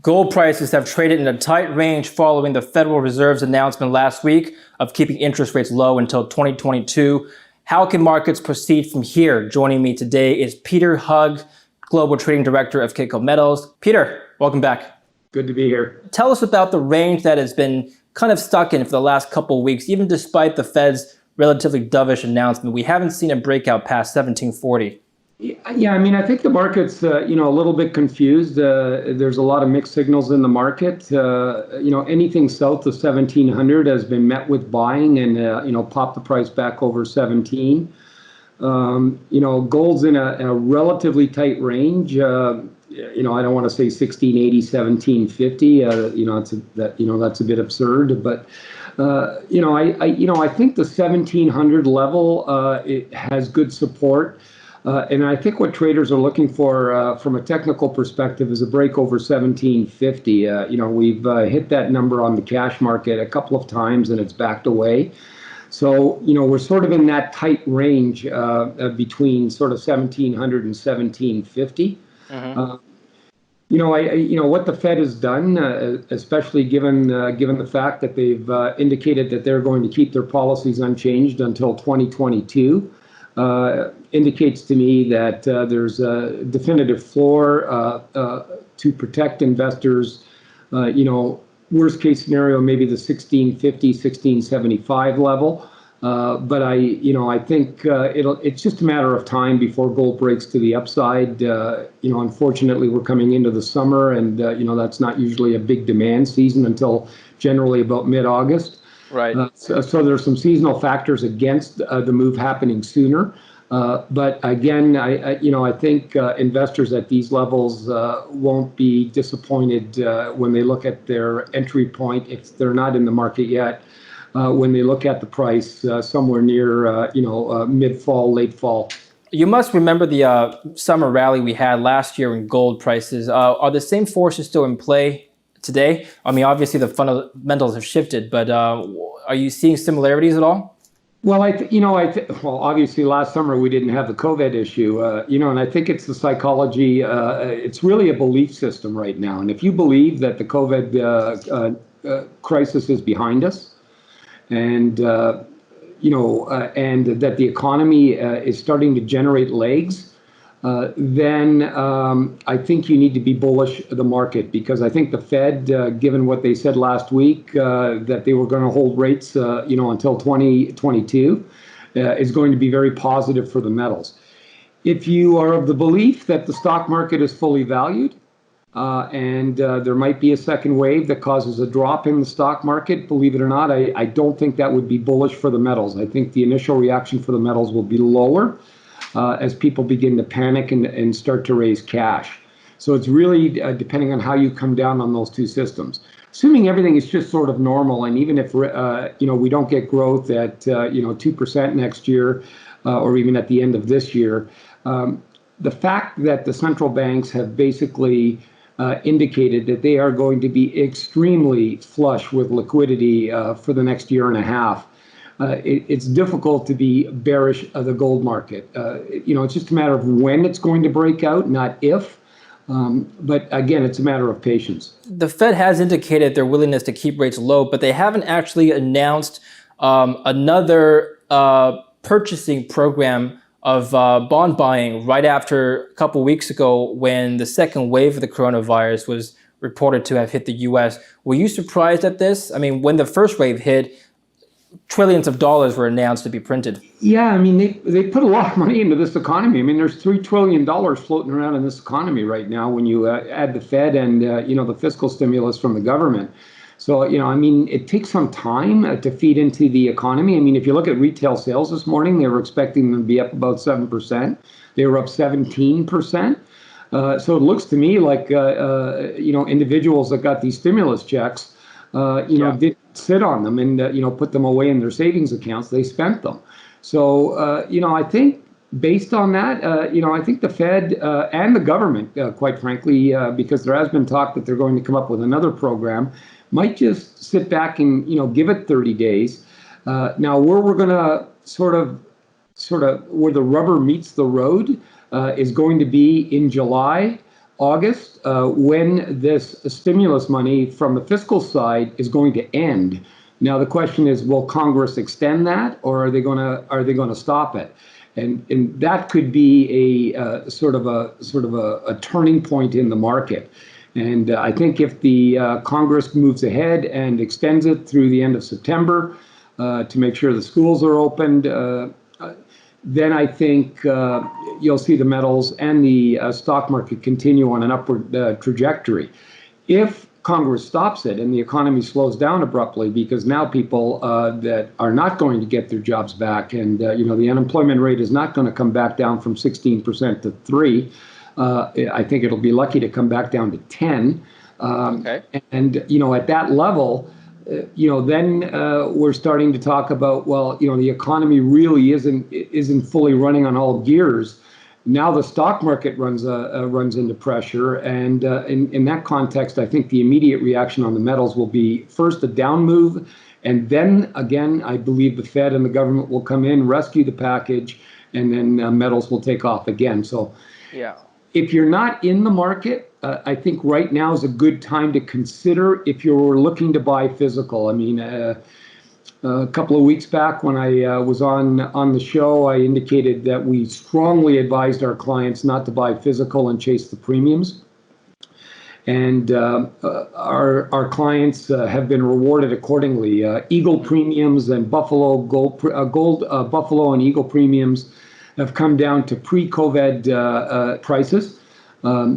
Gold prices have traded in a tight range following the Federal Reserve's announcement last week of keeping interest rates low until 2022. How can markets proceed from here? Joining me today is PeterHu, Global Trading Director of Kitco Metals. Peter, welcome back. Good to be here. Tell us about the range that has been kind of stuck in for the last couple of weeks. Even despite the Fed's relatively dovish announcement, we haven't seen a breakout past 1740. Yeah, I mean, I think the market's, a little bit confused. There's a lot of mixed signals in the market. Anything south of 1700 has been met with buying and, popped the price back over 17. Gold's in a relatively tight range. I don't want to say 1680, 1750. That's a bit absurd, but I think the 1700 level it has good support. And I think what traders are looking for from a technical perspective is a break over 1750. We've hit that number on the cash market a couple of times and it's backed away. So, we're sort of in that tight range between sort of 1700 and 1750. What the Fed has done, especially given the fact that they've indicated that they're going to keep their policies unchanged until 2022. Indicates to me that there's a definitive floor to protect investors. Worst case scenario, maybe the 1650, 1675 level. But I think it's just a matter of time before gold breaks to the upside. Unfortunately, we're coming into the summer, and that's not usually a big demand season until generally about mid-August. Right. So there's some seasonal factors against the move happening sooner. But again, I think investors at these levels won't be disappointed when they look at their entry point if they're not in the market yet. When they look at the price somewhere near mid-fall, late fall. You must remember the summer rally we had last year in gold prices. Are the same forces still in play today? I mean, obviously the fundamentals have shifted, but are you seeing similarities at all? Well, obviously last summer we didn't have the COVID issue, and I think it's the psychology. It's really a belief system right now. And if you believe that the COVID crisis is behind us, and and that the economy is starting to generate legs, then I think you need to be bullish the market, because I think the Fed, given what they said last week, that they were going to hold rates, until 2022, is going to be very positive for the metals. If you are of the belief that the stock market is fully valued, and there might be a second wave that causes a drop in the stock market, believe it or not, I don't think that would be bullish for the metals. I think the initial reaction for the metals will be lower. As people begin to panic and start to raise cash. So it's really depending on how you come down on those two systems. Assuming everything is just sort of normal, and even if we don't get growth at 2% next year, or even at the end of this year, the fact that the central banks have basically indicated that they are going to be extremely flush with liquidity for the next year and a half. It's difficult to be bearish of the gold market. It's just a matter of when it's going to break out, not if. But again, it's a matter of patience. The Fed has indicated their willingness to keep rates low, but they haven't actually announced another purchasing program of bond buying right after a couple weeks ago when the second wave of the coronavirus was reported to have hit the U.S. Were you surprised at this? I mean, when the first wave hit, trillions of dollars were announced to be printed. Yeah, I mean, they put a lot of money into this economy. I mean, there's $3 trillion floating around in this economy right now when you add the Fed and, the fiscal stimulus from the government. So, it takes some time to feed into the economy. I mean, if you look at retail sales this morning, they were expecting them to be up about 7%. They were up 17%. So it looks to me like, individuals that got these stimulus checks, didn't sit on them and, put them away in their savings accounts. They spent them. So, I think based on that, I think the Fed and the government, quite frankly, because there has been talk that they're going to come up with another program, might just sit back and, give it 30 days. Now, where we're going to sort of where the rubber meets the road is going to be in July. August, when this stimulus money from the fiscal side is going to end. Now the question is, will Congress extend that, or are they going to stop it? And that could be a sort of a turning point in the market. And I think if the Congress moves ahead and extends it through the end of September to make sure the schools are opened, then I think you'll see the metals and the stock market continue on an upward trajectory. If Congress stops it and the economy slows down abruptly, because now people that are not going to get their jobs back, and the unemployment rate is not going to come back down from 16% to 3%. I think it'll be lucky to come back down to 10. Okay. And at that level, then we're starting to talk about, well, the economy really isn't fully running on all gears. Now the stock market runs into pressure, and in that context, I think the immediate reaction on the metals will be first a down move, and then again, I believe the Fed and the government will come in, rescue the package, and then metals will take off again. So, yeah. If you're not in the market, I think right now is a good time to consider if you're looking to buy physical. I mean, a couple of weeks back when I was on the show, I indicated that we strongly advised our clients not to buy physical and chase the premiums. And our clients have been rewarded accordingly. Eagle premiums and Buffalo Buffalo and Eagle premiums have come down to pre-COVID prices.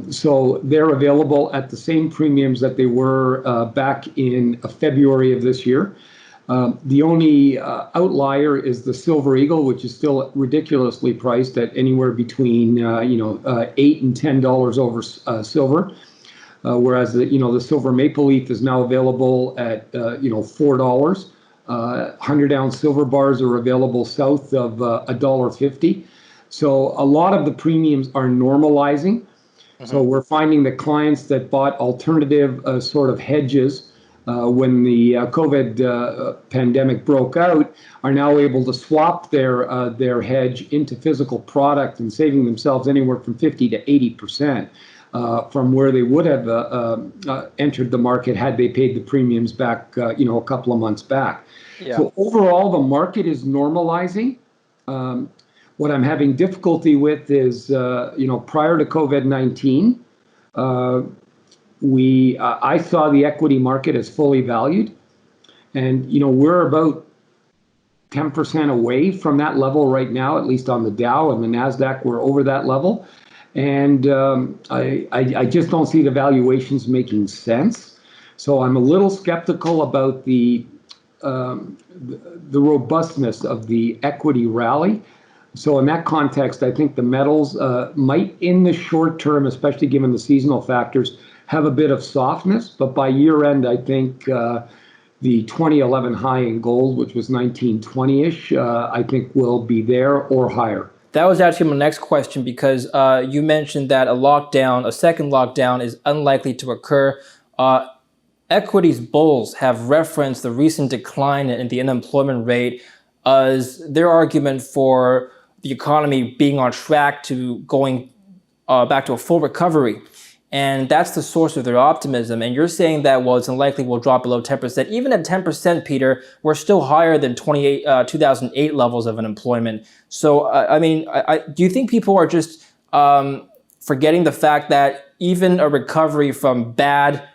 So they're available at the same premiums that they were back in February of this year. The only outlier is the Silver Eagle, which is still ridiculously priced at anywhere between $8 and $10 over silver, whereas the Silver Maple Leaf is now available at $4. 100-ounce silver bars are available south of $1.50. So a lot of the premiums are normalizing. Mm-hmm. So we're finding that clients that bought alternative sort of hedges when the COVID pandemic broke out are now able to swap their hedge into physical product and saving themselves anywhere from 50 to 80% from where they would have entered the market had they paid the premiums back a couple of months back. Yeah. So overall, the market is normalizing. What I'm having difficulty with is, prior to COVID-19, I saw the equity market as fully valued, and we're about 10% away from that level right now, at least on the Dow and the Nasdaq. We're over that level, and I just don't see the valuations making sense. So I'm a little skeptical about the robustness of the equity rally. So in that context, I think the metals might, in the short term, especially given the seasonal factors, have a bit of softness. But by year end, I think the 2011 high in gold, which was 1920-ish, I think will be there or higher. That was actually my next question, because you mentioned that a second lockdown is unlikely to occur. Equities bulls have referenced the recent decline in the unemployment rate as their argument for the economy being on track to going back to a full recovery. And that's the source of their optimism. And you're saying that, well, it's unlikely we'll drop below 10%. Even at 10%, Peter, we're still higher than 2008 levels of unemployment. So, do you think people are just forgetting the fact that even a recovery from bad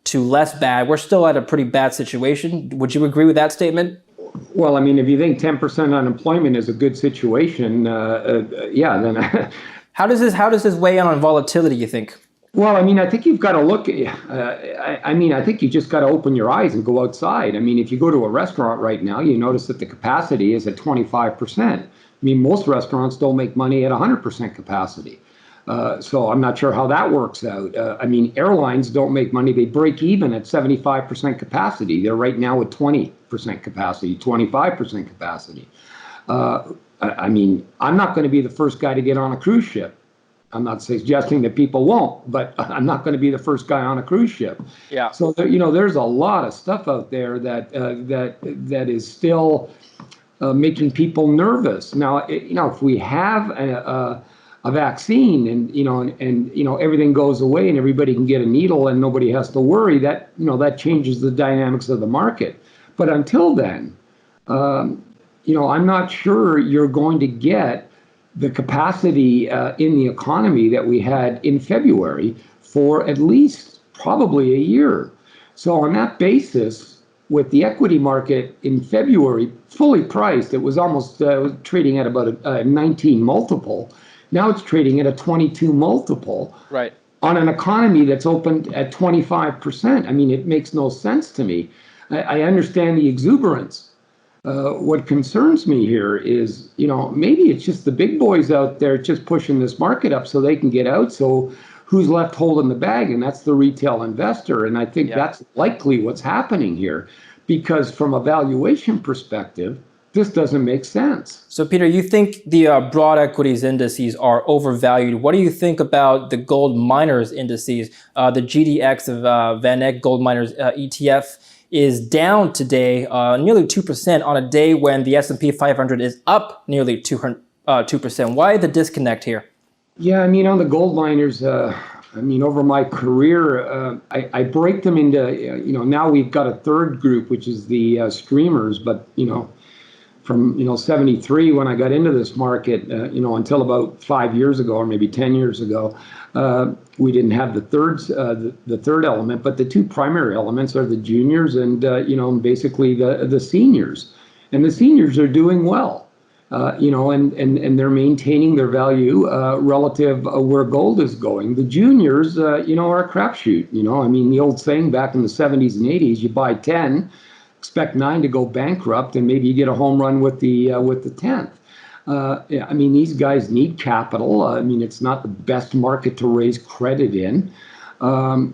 to less bad, we're still at a pretty bad situation? Would you agree with that statement? Well, if you think 10% unemployment is a good situation, then how does this weigh in on volatility, you think? Well, I think you've got to look at, I think you just got to open your eyes and go outside. If you go to a restaurant right now, you notice that the capacity is at 25%. Most restaurants don't make money at 100% capacity. So I'm not sure how that works out. Airlines don't make money. They break even at 75% capacity. They're right now at 20% capacity, 25% capacity. I'm not going to be the first guy to get on a cruise ship. I'm not suggesting that people won't, but I'm not going to be the first guy on a cruise ship. Yeah. So there's a lot of stuff out there that is still making people nervous. Now, if we have a vaccine and everything goes away and everybody can get a needle and nobody has to worry, that changes the dynamics of the market. But until then, I'm not sure you're going to get the capacity in the economy that we had in February for at least probably a year. So on that basis, with the equity market in February fully priced, it was almost trading at about a 19 multiple. Now it's trading at a 22 multiple. Right. On an economy that's opened at 25%. I mean, it makes no sense to me. I understand the exuberance. What concerns me here is, maybe it's just the big boys out there just pushing this market up so they can get out. So who's left holding the bag? And that's the retail investor. And I think that's likely what's happening here, because from a valuation perspective, this doesn't make sense. So Peter, you think the broad equities indices are overvalued. What do you think about the gold miners indices? The GDX of Van Eck Gold Miners ETF is down today nearly 2% on a day when the S&P 500 is up nearly 2%. Why the disconnect here? Yeah, on the gold miners, over my career, I break them into, now we've got a third group, which is the streamers, but, from 73 when I got into this market, until about 5 years ago or maybe 10 years ago, we didn't have the third element, but the two primary elements are the juniors and basically the seniors, and the seniors are doing well, and they're maintaining their value relative where gold is going. The juniors, are a crapshoot. The old saying back in the 70s and 80s, you buy 10. Expect 9 to go bankrupt, and maybe you get a home run with the 10th. These guys need capital. It's not the best market to raise credit in, I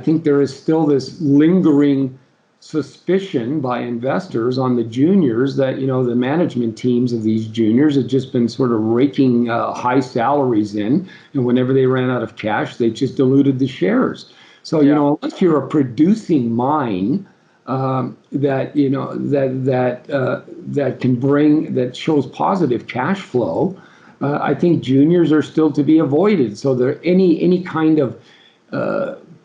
think there is still this lingering suspicion by investors on the juniors that the management teams of these juniors have just been sort of raking high salaries in, and whenever they ran out of cash, they just diluted the shares. So, unless you're a producing mine that shows positive cash flow, I think juniors are still to be avoided. So there any kind of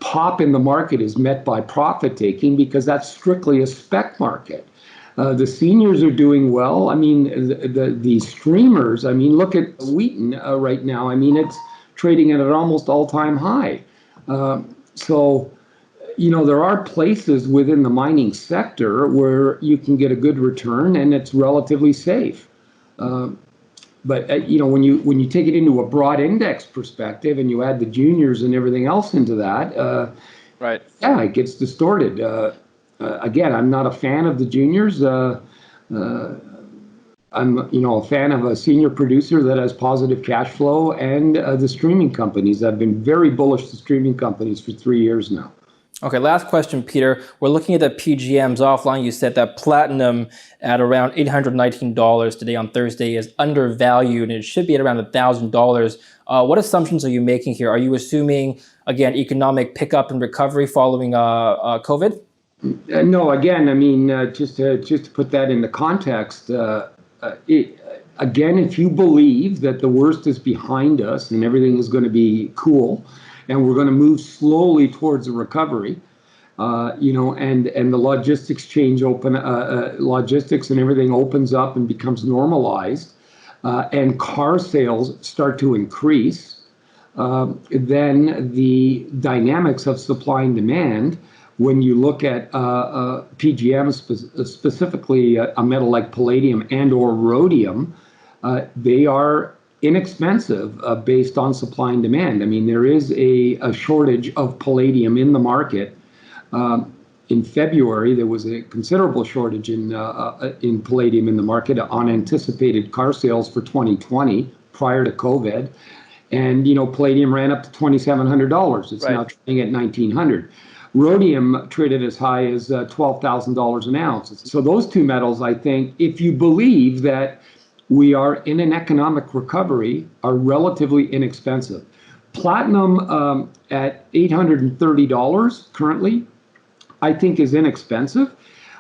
pop in the market is met by profit taking, because that's strictly a spec market. The seniors are doing well. The streamers, look at Wheaton right now. It's trading at an almost all-time high. So, there are places within the mining sector where you can get a good return and it's relatively safe. But when you take it into a broad index perspective and you add the juniors and everything else into that, right? Yeah, it gets distorted. Again, I'm not a fan of the juniors. I'm a fan of a senior producer that has positive cash flow, and the streaming companies. I've been very bullish to streaming companies for 3 years now. Okay, last question, Peter. We're looking at the PGMs offline. You said that platinum at around $819 today on Thursday is undervalued, and it should be at around $1,000. What assumptions are you making here? Are you assuming, again, economic pickup and recovery following COVID? No, again, just to put that into context, again, if you believe that the worst is behind us and everything is going to be cool, and we're going to move slowly towards a recovery, and the logistics logistics and everything opens up and becomes normalized, and car sales start to increase, then the dynamics of supply and demand, when you look at PGMs, specifically a metal like palladium and or rhodium, they are inexpensive based on supply and demand. There is a shortage of palladium in the market. In February, there was a considerable shortage in palladium in the market on anticipated car sales for 2020 prior to COVID. And, palladium ran up to $2,700. It's now trading at $1,900. Rhodium traded as high as $12,000 an ounce. So those two metals, I think, if you believe that we are in an economic recovery, are relatively inexpensive. Platinum at $830 currently, I think is inexpensive.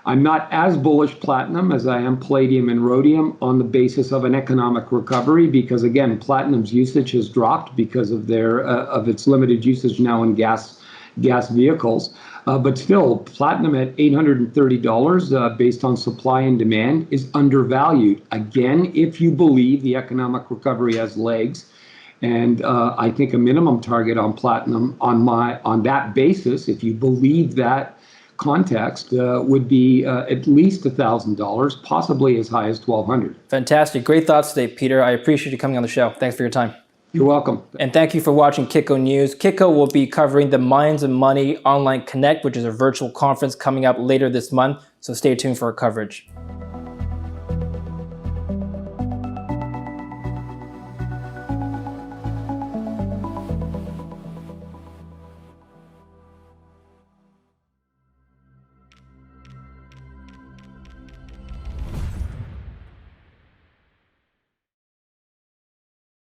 I'm not as bullish platinum as I am palladium and rhodium on the basis of an economic recovery, because again, platinum's usage has dropped because of of its limited usage now in gas vehicles. But still, platinum at $830 based on supply and demand is undervalued. Again, if you believe the economic recovery has legs. And I think a minimum target on platinum on that basis, if you believe that context, would be at least $1,000, possibly as high as $1,200. Fantastic. Great thoughts today, Peter. I appreciate you coming on the show. Thanks for your time. You're welcome. And thank you for watching Kitco News. Kitco will be covering the Minds of Money Online Connect, which is a virtual conference coming up later this month. So stay tuned for our coverage.